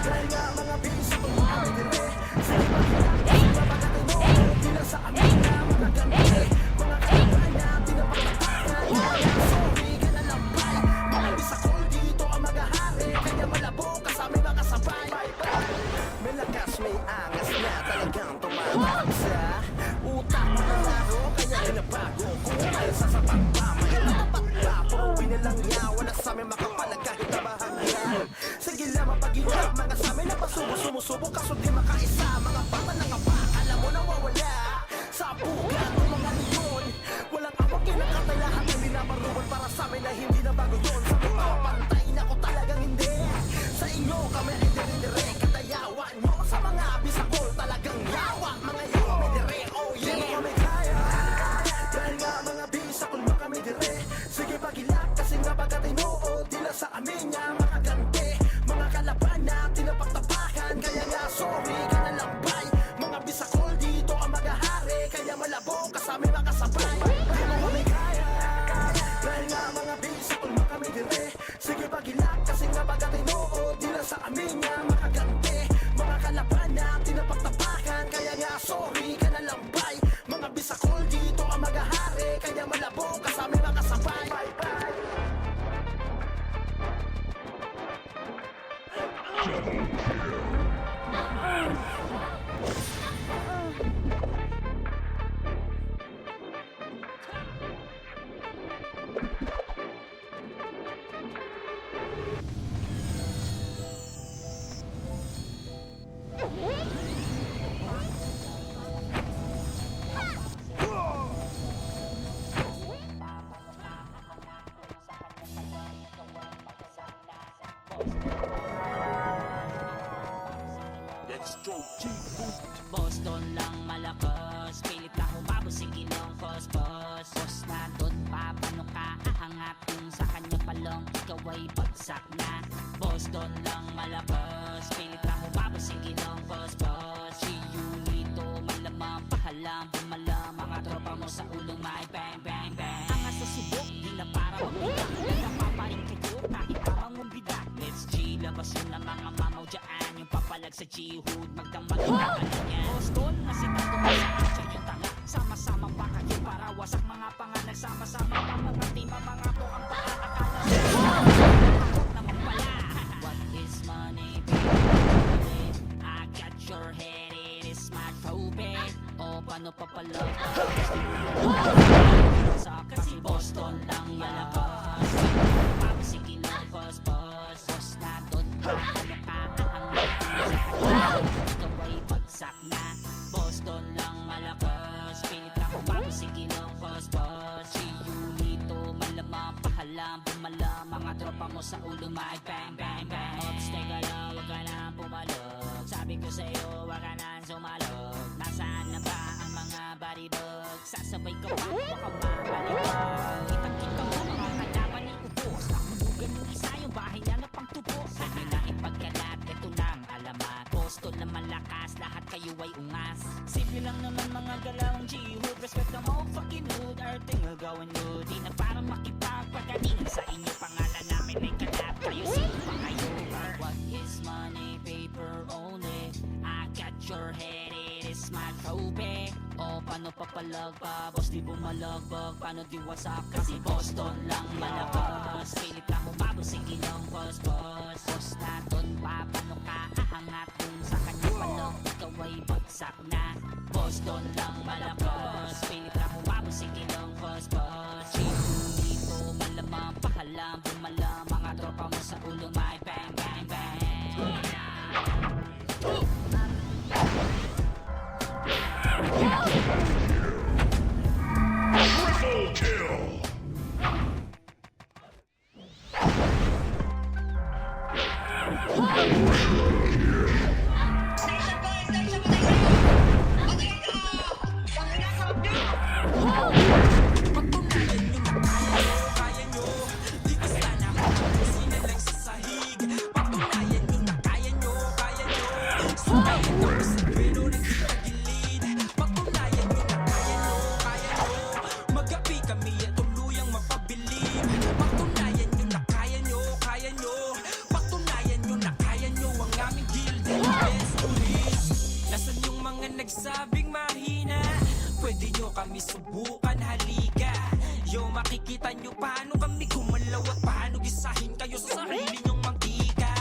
dahil nga mga bisakol pa kami dire. Sige pagilak, kasi nga pagkatay mo, oh, di lang sa amin niya makaganti. Mga kalaban natin na pagtapakan, kaya nga sorry ka na lampay. Mga bisakol dito ang magahari, kanya malabo kasama mga sabay. May lakas, may angas na talagang tumatak sa utak ng laro, kaya inabago kung ay sasapat pa. May natapat pa, pauwi na lang niya. Wala sa amin makapalag kahit na bahagya. Sige lang mapag-iyak, mga sa amin na pasubo, sumusubo kaso di makaisa. Mga bata na nga pa, alam mo nawawala sa bugan ng mga leon. Walang awag kinakatay lahat ng binabaruan para sa amin na hindi na bago yun. Sa mga pantay na ko talagang hindi. Sa inyo kami ay dire-dire, kadayawa nyo sa mga bisakol talagang yawa. Mga yawa may dire, oh yeah. Di mo kami kaya, dahil nga mga bisakol mo kami dire. Sige pagilak, kasi nga pagkatay mo, oh, di lang sa amin niya makaganti. Mga kalaban natin na pagtapakan, kaya nga sorry ka na lampay. Mga bisakol dito ang magahari, kaya malabo kasama mga sabay. Di mo kami kaya, dahil nga mga bisakol mo kami dire. Sige pagilak, kasi nga pagkatay mo, oh, di lang sa amin niya makaganti. Mga kalaban natin na pagtapakan, kaya nga sorry ka na lampay. Mga bisakol dito ang magahari, kaya malabo kasama mga sabay. Boston lang malakas, pilit na humabos si Ginong Cosbos. Boss na doon pa, paano ka aangat kung sa kanya palong ikaw ay bagsak na. Boston lang malakas, pilit na humabos si Ginong Cosbos. Si Yulito malamang pahalam, bumalam mga tropa mo sa ulong may bang bang bang. Angas sa subok, di na para magbuka, nagapa pa rin kayo kahit tamang umbida. Let's G, labas yun ng mga mamaw dyan, yung papalag sa G-hood, magdamag yung kanya. Boston, nasitado mo sa action yung tanga. Sama-sama pa kayo para wasak mga pangalan. Sama-sama pa mga tima, mga to ang pagkakakala. Ako naman pala. What is money, baby? I got your head, it is my trophy. O paano pa pala? Kasi Boston lang malakas. Pag-sige ng boss. Boss na doon, paano ka aangat? Ikaw ay bagsak na. Boston lang malakas, pilit na pag-sige ng boss. Si Yulito malamang pahalam, bumalam mga tropa mo sa ulo may bang bang bang. Ops, teka lang, wag ka nang pumalog. Sabi ko sa'yo, wag ka nang sumalog. Nasaan na ba ang mga body bugs? Sasabay ka pa, baka makalibag. Kitang-kita mo mga kalaban ni ubos. Nakulugan yung isa, yung bahay niya na pang tubos. Sige na ipagkalat, ito nang alamat. Boston na malakas, lahat kayo ay ungas. Simple lang naman mga galawang G-hood. Respect na mo, fucking hood. Arting agawin mo, di na parang makipagpagaling. Sa inyo pangalan namin ay kalat. Kayo sino pa kayo? What is money, paper only? I got your head, it is my trophy. O paano papalag pa, boss di bumalagbag. Paano di wasak, kasi Boston lang malakas. Pilit na humabos, sige ng boss. Boss na doon pa, paano ka aangat kung sa kanya palong ikaw ay bagsak na. Boston lang malakas, pilit na humabos, sige ng boss. Si Yulito malamang pahalam, bumalam mga tropa mo sa ulo may bang bang bang. Triple kill! bilib. Patunayan nyo na kaya nyo, kaya nyo. Patunayan nyo na kaya nyo ang aming guild. Let's do this. Nasaan yung mga nagsabing mahina? Pwede nyo kami subukan, halika. Yo, makikita nyo paano kami gumalaw at paano gisahin kayo sa sarili nyong mantika.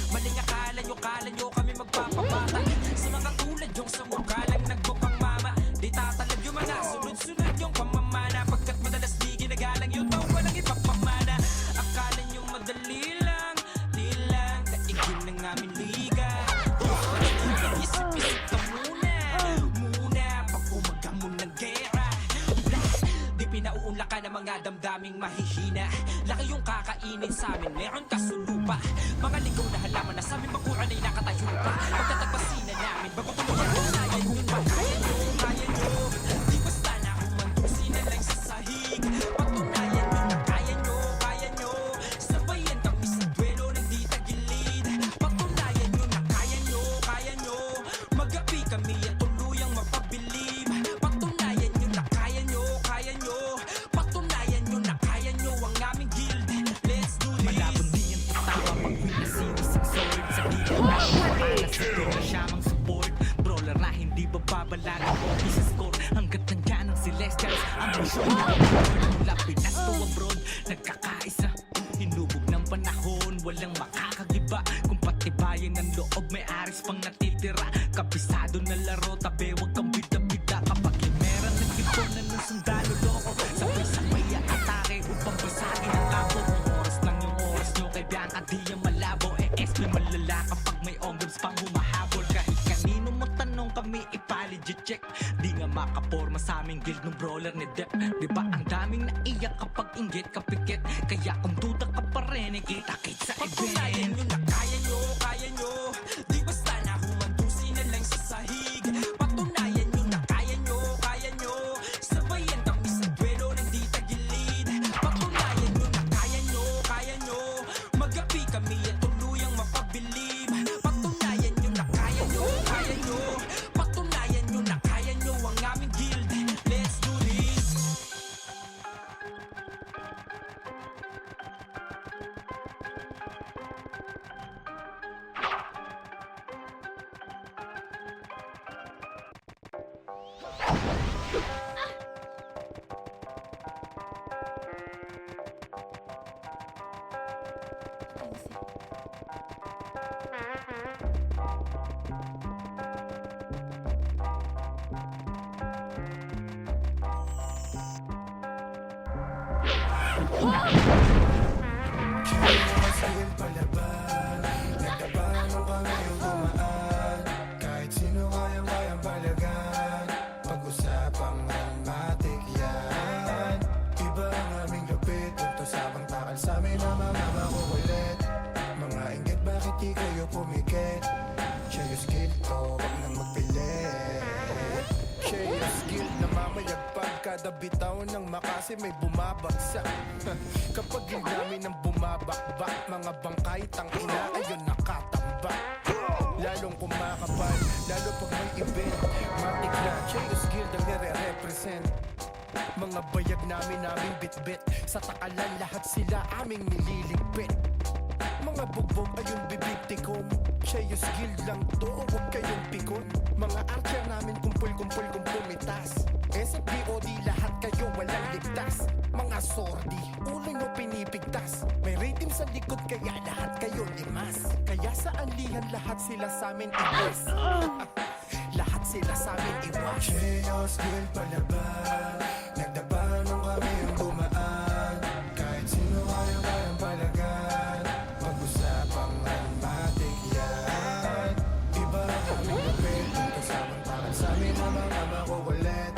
Maling akala nyo kami magpapabata. Sa mga tulad yung sa mukha lang nagbukang mama. Di tatalab yung mga sunod-sunod yung pamamana. Pagkat madalas di ginagalang yung tao walang ipapamana. Akala nyo madali lang, di lang daigin ng aming liga. Isip-isip ka muna pag umaga mo ng gera. Di pinauunla ka ng mga damdaming mahihina. Laki yung kakainin sa amin, meron ka sulupa. Mga ligaw na halaman na sa aming bakuran ay nakatayo pa. Pagtatagpasin na namin, bago tuluyan na kaya nyo ba? Kaya nyo. Di basta na humantusin na lang sa sahig. Patunayan nyo na kaya nyo. Sabayan kami sa duelo ng di tagilid. Patunayan nyo na kaya nyo. Magapi kami at tuluyang mapabilib. Patunayan nyo na kaya nyo. Patunayan nyo na kaya nyo ang aming guild. Let's do this. Malabon di ang tatawa pag pinasinisig sword. Sa gilid na para sa na siyamang support. Brawler na hindi bababalagan o isa-score. Hanggat nandyan ang Celestials, ang misyon na mula Pinas to abroad, nagkakaisa. Hinubog ng panahon, walang makakagiba. Kung patibayan ng loob, may aris pang natitira. Kabisado na laro, tabi wag kang bida-bida. Kapag limeran, nagtipunan ng sundalo loko. Sabay-sabay ang atake upang basagin ang kampo. Oras lang yung oras nyo, kay Bianca di yung malabo. SP malala kapag may onggoms pang humahabol. Kahit kanino mo tanong kami ipaligid check. Di nga makaporma sa aming guild ng brawler ni Depp. Diba ang daming naiyak kapag inggit kapikit. Kaya kung duda ka pa rin, kita-kit sa Patunayan event. nyo na kaya nyo. Di basta na humantusin na lang sa sahig. Patunayan nyo na kaya nyo. Sabayan kami sa duelo ng di tagilid. Patunayan nyo na kaya nyo. Magapi kami at tuluyang mapabilib. Patunayan nyo na kaya nyo. Patunayan nyo na kaya nyo ang aming guild. Let's do this. Sige palaban, nagtabahan mo kami yung gumaan. Kahit sino kayang palagan, pag-usapang dramatic yan. Iba ang aming lupit, punto sa pangtakal sa amin na mga makukulit. Mga inggit, bakit di kayo pumikit? Share your skill to, wag nang magpilit. Share your skill na mamayagpag. Kada bitaw ng makasi may bumabagsak. Kapag guild namin ang bumabakbak, mga bangkay tangina ayun nakatambak. Lalong kumakapal, lalo pag may event. Matik na, Chayos Guild ang nire-represent. Mga bayag namin bit-bit. Sa takalan lahat sila aming nililigpit. Mga bugbog ayun bibigtikom. Chayos Guild lang to, huwag kayong pikon. Mga archer namin kumpul-kumpul kung pumitas. SFBOD lahat kayo walang ligtas. Mga sordi, ulo nyo pinipigtas. May rating sa likod kaya lahat kayo limas. Kaya sa anlihan lahat sila sa amin iwas. Lahat sila sa amin iwas. Chayos Guild palaban, nagdabahan nung kami yung dumaan. Kahit sino kayang palagan, pag-usapang dramatic yan. Iba ang aming lapit, punto sa pantakan sa amin na mga makukulit.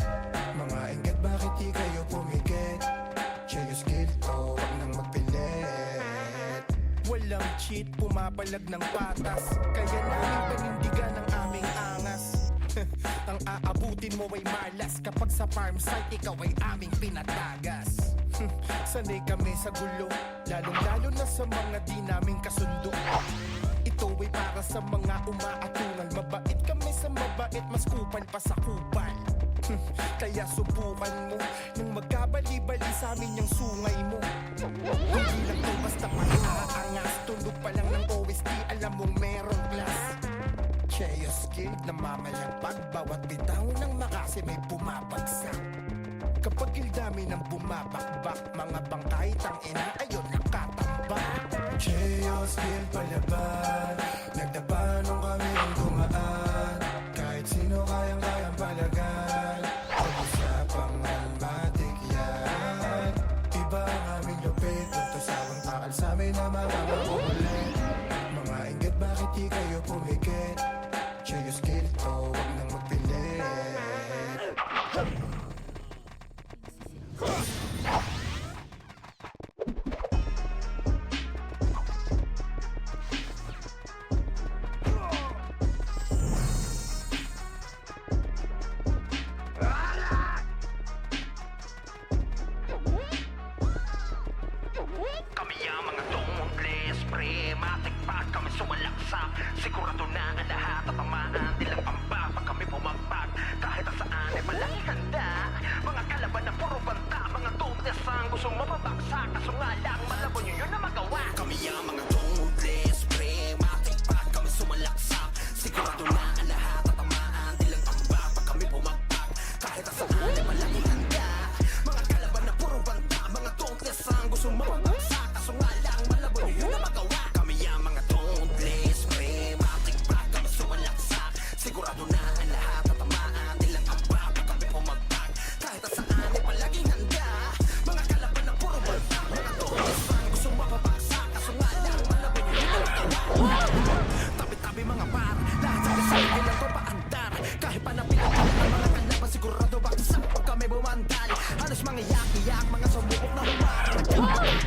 Mga inggit, bakit di kayo pumikit? Chayos Guild to, wag nang magpilit. Walang cheat, pumapalag ng patas. Kaya namin panindigan ang aming angas. Ang aabutin mo ay malas. Kapag sa farm site, ikaw ay aming pinatagas. Sanay kami sa gulo, lalong-lalo na sa mga di namin kasundo. Ito ay para sa mga umaatungal. Mabait kami sa mabait, mas kupal pa sa kupal. Kaya subukan mo nang magkabali-bali sa amin yung sungay mo. mong merong class. Cheo skill na mamalagpag, bawat bitaw ng makasi may bumabagsak. Kapag kildami ng bumabakbak, mga bangkay tang ina ayun nakatambak. Cheo skill palaban, nagtapanong kami ang dumaan. Kahit sino kayang palagan, pag-usapang almatik yan. Iba ang aming lupit, tutusawang takal sa amin na mamamulit. Mga inggit bakit di kayo pumikit? Cheo skill to, wag nang magpilit. Kami ang mga tumubles, pre, matikpag kami sumalaksak. Sigurado na ang lahat at tamaan, di lang pamba pag kami bumagpag. Kahit saan ay palagi handa, mga kalaban na puro banta, mga tumubles ang gustong mapabagsak. Kaso nga lang, malabo nyo yun na magawa. Kami ang mga tumubles, pre, matikpag kami sumalaksak. Sigurado na ang lahat at tamaan, di lang pamba pag kami bumagpag. Kahit saan ay palagi handa, mga kalaban na puro banta, mga tumubles ang gustong mapabagsak. Kaso nga lang, malabo nyo yun na magawa. Kami ang mga tumubles, pre, matikpag kami sumalaksak. Sigurado na ang lahat at tamaan, di lang pamba pag kami bumagpag. Kahit saan ay palaging handa, mga kalaban na puro banta, mga tumubles ang gustong mapabagsak. Kaso nga lang, malabo nyo yun na magawa. Tabi-tabi mga par, lahat sa kasama nila to paandar. Kahit pa napilapilan ang mga kalaban, sigurado bagsak pag kami bumandal. Halos mga yak-iyak, mga sumubok na humarang.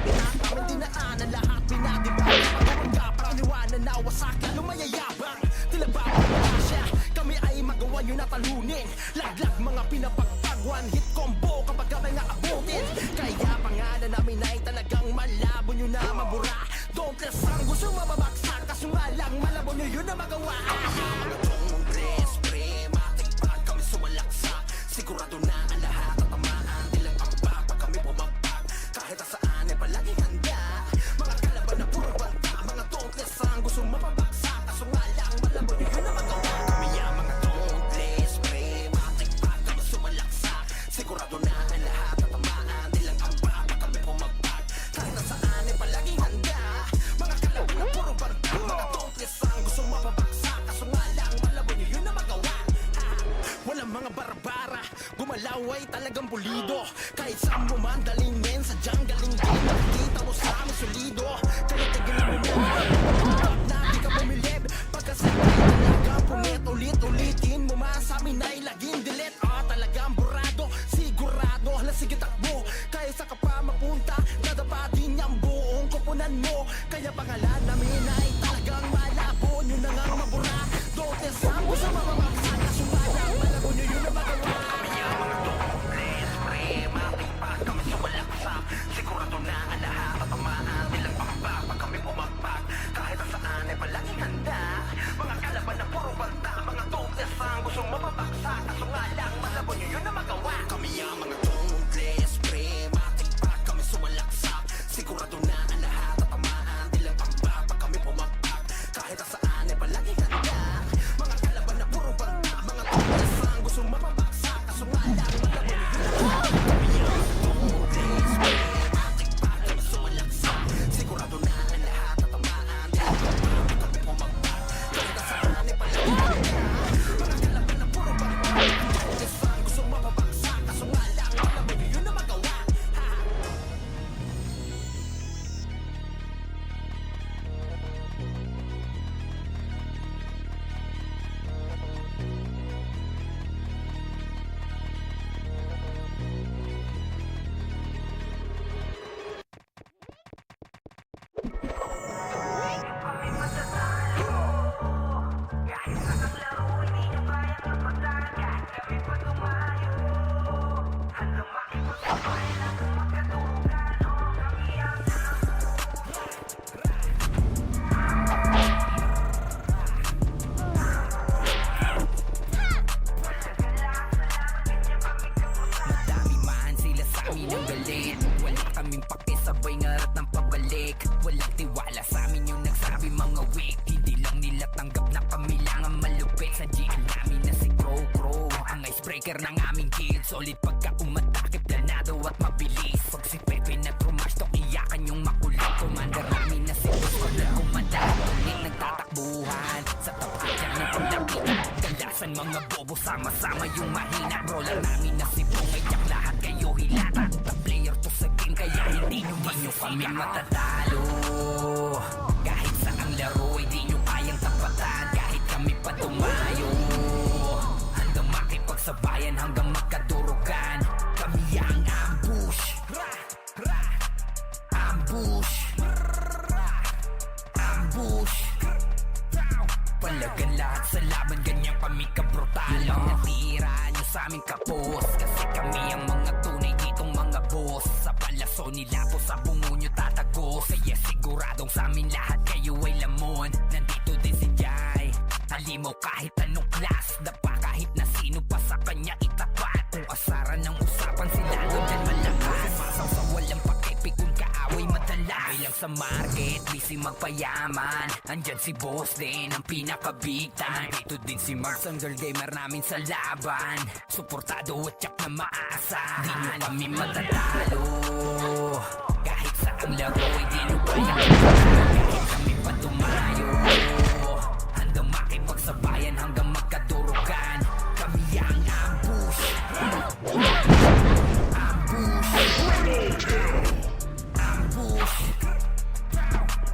Pinatawin dinaanan, lahat pinatibay. Pagkabangga, paraniwanan na wasak, lalo mayayabang. Tila ba ang siya, kami ay magawa nyo na talunin. Laglag mga pinapagpag, one hit combo kapag kami nga abutin. Kaya pangalan namin ay talagang malabo nyo na mabura. Don't less ang gusto mababagsak, kaso nga lang malabo nyo yun na magawa. Mga tumubles, pre, matikpag kami sumalaksak. Sigurado na ang lahat at tamaan, di lang pamba pag kami bumagpag. Kahit saan ay palaging handa, mga kalaban na puro banta, mga tumubles ang gusto mapabagsak. Kaso nga lang malabo nyo yun na magawa. Kami ang mga tumubles, pre, matikpag kami sumalaksak. Sigurado na ang lahat at tamaan, di lang pamba pag kami bumagpag. Kahit saan ay palaging handa, mga kalaban na puro banta, mga tumubles ang gusto mapabagsak. Kaso nga lang malabo nyo yun na magawa. Walang mga barbara, gumalaw ay talagang pulido. Kahit saan mo man dalingin, sadyang galing din. Nakikita mo sa amin solido, kaya tigilin mo na. Na di ka bumilib, pagkasabay talagang punit. Ulit-ulitin mo man sa amin ay laging delete. Talagang burado, sigurado, hala sige takbo. Kaya sa ka pa mapunta, dadapa din ang buong kupunan mo. Kaya pangalan namin ay talagang malabo, nyo na ngang mabura. Dote sa mo sa mamamagsak, kaso nga lang malabo nyo yun na magawa. Kami ang mga tumubles, pre, matikpag kami sumalaksak. Sigurado na ang lahat at tamaan, di lang pamba pag kami bumagpag. Kahit saan ay palaging handa, mga kalaban na puro banta, mga tumubles ang gustong mapabagsak. Kaso nga lang malabo nyo yun na magawa. Kami ang mga tumubles, pre, matikpag kami sumalaksak. Sigurado na ang lahat at tamaan, di lang pamba pag kami bumagpag. Kahit saan ay palaging handa, mga kalaban na puro banta, mga tumubles ang gustong mapabagsak. Kaso nga lang malabo nyo yun na magawa. Kami ang mga tumubles, pre, matikpag kami sumalaksak. Sigurado na ang lahat at tamaan, di lang pamba pag kami bumagpag. Kahit saan ay palaging handa, mga kalaban na puro banta, mga tumubles ang gustong mapabagsak. Kaso nga lang malabo nyo yun na magawa. Madami man sila sa amin ang galit. Wala kaming pakisabay ngarat ng pabalik. Walang tiwala sa amin yung nagsabi mga weak. Hindi Solid pagka umatakip, planado at mabilis. Pag si Pepe na trumash, tok iyakan yung makulit. Commander namin na si Gusto na kumandang ulit nagtatakbuhan sa tapat yan ng paglapitan. Kalasan mga bobo, sama-sama yung mahina. Brawler namin na si Pungay, tsak lahat kayo hilata. The player to sa game, kaya hindi nyo kami matatalo. Kahit saang laro, hindi nyo kayang tapatan. Kahit kami pa tumayo, hanggang makipagsabayan, hanggang magkadurugan. Kami ang ambush, ambush, ambush. Palagan lahat sa laban, ganyan kami kabrutal. Ilang natira nyo sa aming kapos, kasi kami ang mga tunay ditong mga boss. Sa palaso nila po sa bungo nyo tatago. Kaya siguradong sa amin lahat kayo ay lamon. Nandito din si Jai, halimaw kahit anong class. Dapa kahit na sino pa sa kanya itapat. Kung asaran ng usapan sila doon dyan malakas. Masaw sa walang pakipi kung kaaway madalas. Bilang sa market, busy magpayaman. Andyan si Boss din, ang pinaka-big time. Dito din si Mars, ang girl gamer namin sa laban. Suportado at tsak na maasa. Di nyo kami matatalo. Kahit saang laro, hindi nyo kaya. Kahit kami pa tumayo, hanggang makipagsabayan, hanggang magkadurugan. Kami ang ambush, ambush, ambush.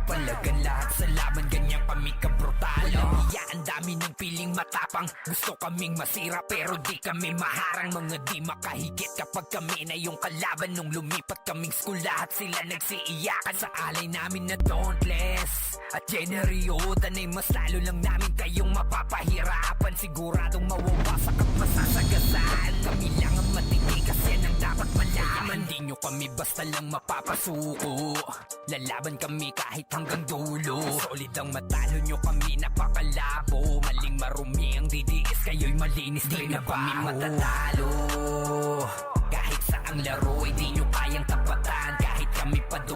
Palagan lahat sa laban, ganyan kami kabrutal. Walang hiya, ang dami ng piling matapang. Gusto kaming masira pero di kami maharang. Mga di makahigit kapag kami na yung kalaban. Nung lumipat kaming school, lahat sila nagsiiyakan. Sa alay namin na dauntless at generyotan ay mas lalo lang namin kayong mapapahirapan. Siguradong mawawasak at masasagasan. Kami lang ang matitigas, yan ang dapat malaman. Di nyo kami basta lang mapapasuko. Lalaban kami kahit hanggang dulo. Solid ang matalo nyo, kami napakalabo. Maling marumi ang didiis, kayo'y malinis. Di na kami matatalo. Kahit saang laro, ay di nyo kayang tapatan. Kahit kami pa